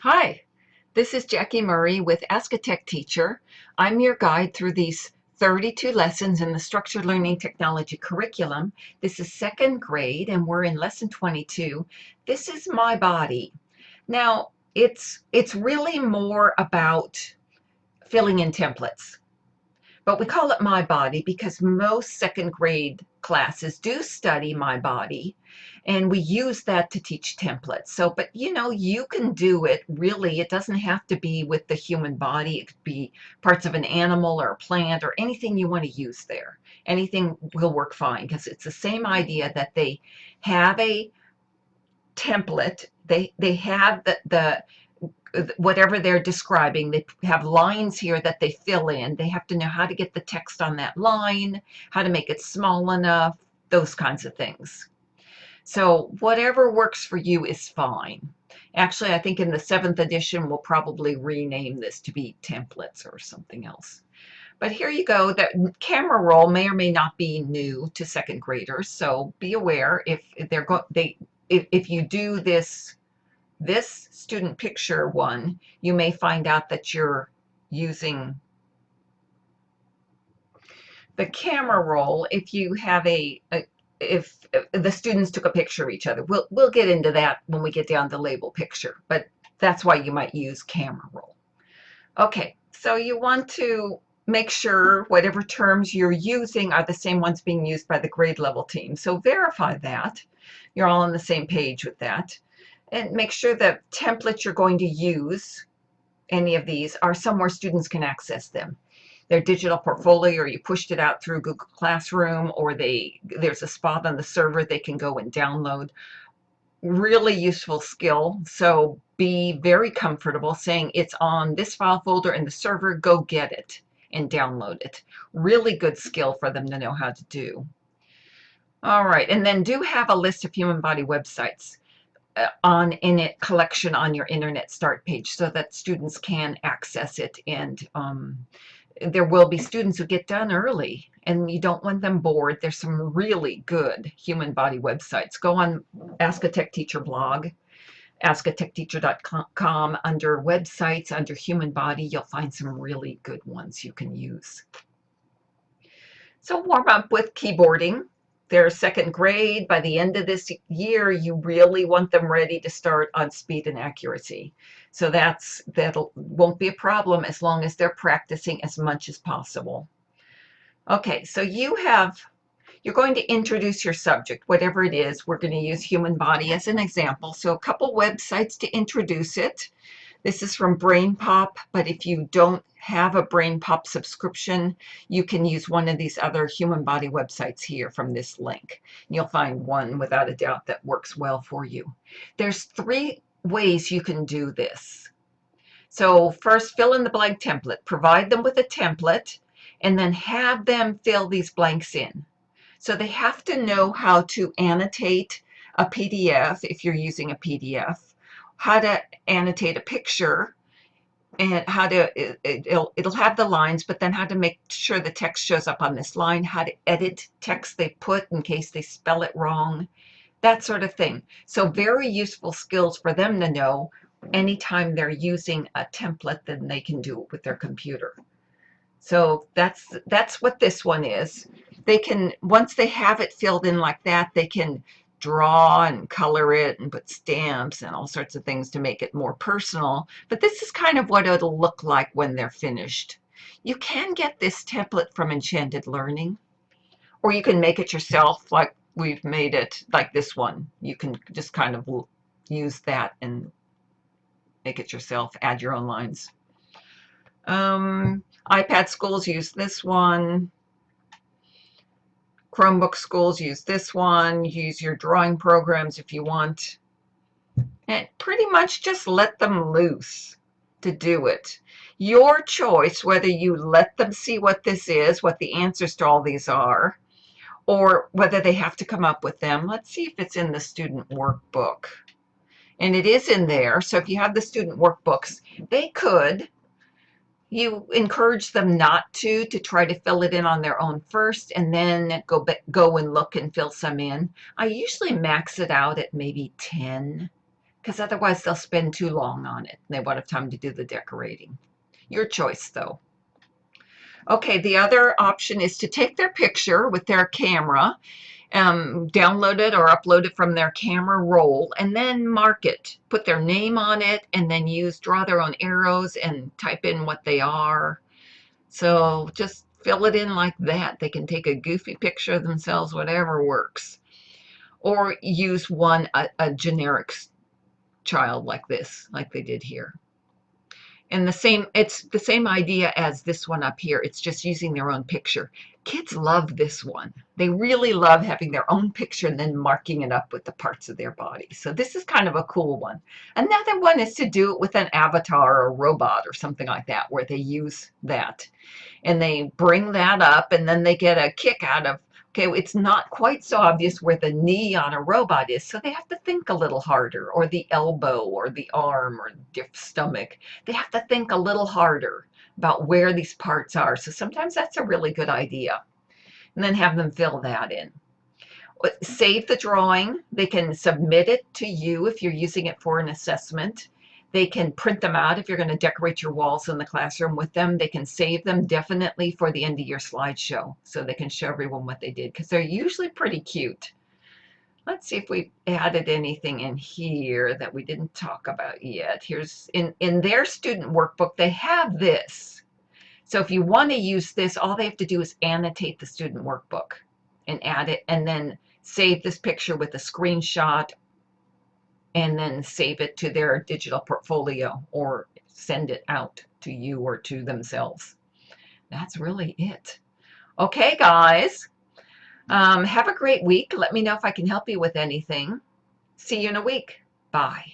Hi, this is Jackie Murray with Ask a Tech Teacher. I'm your guide through these 32 lessons in the Structured Learning Technology curriculum. This is second grade and we're in lesson 22. This is my body. Now, it's really more about filling in templates. But we call it My Body because most second grade classes do study My Body, and we use that to teach templates. So, but you can do it really. It doesn't have to be with the human body. It could be parts of an animal or a plant or anything you want to use there. Anything will work fine because it's the same idea that they have a template. They have the whatever they're describing. They have lines here that they fill in. They have to know how to get the text on that line, how to make it small enough, those kinds of things. So whatever works for you is fine. Actually, I think in the 7th edition, we'll probably rename this to be templates or something else. But here you go. The camera roll may or may not be new to second graders, so be aware if if you do this student picture one, you may find out that you're using the camera roll if you have if the students took a picture of each other. We'll get into that when we get down to label picture, but that's why you might use camera roll. Okay, so you want to make sure whatever terms you're using are the same ones being used by the grade level team. So verify that you're all on the same page with that. And make sure the templates you're going to use, any of these, are somewhere students can access them. Their digital portfolio, or you pushed it out through Google Classroom, or there's a spot on the server they can go and download. Really useful skill. So be very comfortable saying it's on this file folder in the server, go get it and download it. Really good skill for them to know how to do. All right, and then do have a list of human body websites in it collection on your internet start page so that students can access it. And there will be students who get done early and you don't want them bored. There's some really good human body websites. Go on Ask a Tech Teacher blog, askatechteacher.com. Under websites, under human body, you'll find some really good ones you can use. So warm up with keyboarding. They're second grade. By the end of this year, you really want them ready to start on speed and accuracy. So that won't be a problem as long as they're practicing as much as possible. Okay, so you're going to introduce your subject, whatever it is. We're going to use human body as an example. So a couple websites to introduce it. This is from BrainPop, but if you don't have a BrainPop subscription, you can use one of these other human body websites here from this link. You'll find one without a doubt that works well for you. There's 3 ways you can do this. So first, fill in the blank template. Provide them with a template and then have them fill these blanks in. So they have to know how to annotate a PDF if you're using a PDF, how to annotate a picture, and how to it'll have the lines, but then how to make sure the text shows up on this line, how to edit text they put in case they spell it wrong, that sort of thing. So very useful skills for them to know anytime they're using a template, then they can do it with their computer. So that's what this one is. They can, once they have it filled in like that, they can draw and color it and put stamps and all sorts of things to make it more personal. But this is kind of what it'll look like when they're finished. You can get this template from Enchanted Learning, or you can make it yourself like we've made it, like this one. You can just kind of use that and make it yourself, add your own lines. iPad schools use this one. Chromebook schools use this one. Use your drawing programs if you want. And pretty much just let them loose to do it. Your choice whether you let them see what this is, what the answers to all these are, or whether they have to come up with them. Let's see if it's in the student workbook. And it is in there. So if you have the student workbooks, they could. You encourage them not to try to fill it in on their own first and then go and look and fill some in. I usually max it out at maybe 10 because otherwise they'll spend too long on it. They won't have time to do the decorating. Your choice, though. Okay, the other option is to take their picture with their camera, download it or upload it from their camera roll, and then mark it. Put their name on it, and then draw their own arrows and type in what they are. So just fill it in like that. They can take a goofy picture of themselves, whatever works. Or use a generic child like this, like they did here. And it's the same idea as this one up here. It's just using their own picture. Kids love this one. They really love having their own picture and then marking it up with the parts of their body. So this is kind of a cool one. Another one is to do it with an avatar or a robot or something like that, where they use that. And they bring that up, and then they get a kick out of, okay, it's not quite so obvious where the knee on a robot is, so they have to think a little harder, or the elbow, or the arm, or the stomach. They have to think a little harder about where these parts are. So sometimes that's a really good idea. And then have them fill that in. Save the drawing. They can submit it to you if you're using it for an assessment. They can print them out if you're going to decorate your walls in the classroom with them. They can save them definitely for the end of your slideshow, so they can show everyone what they did, because they're usually pretty cute. Let's see if we added anything in here that we didn't talk about yet. Here's in their student workbook, they have this. So if you want to use this, all they have to do is annotate the student workbook and add it, and then save this picture with a screenshot, and then save it to their digital portfolio or send it out to you or to themselves. That's really it. Okay, guys, have a great week. Let me know if I can help you with anything. See you in a week. Bye.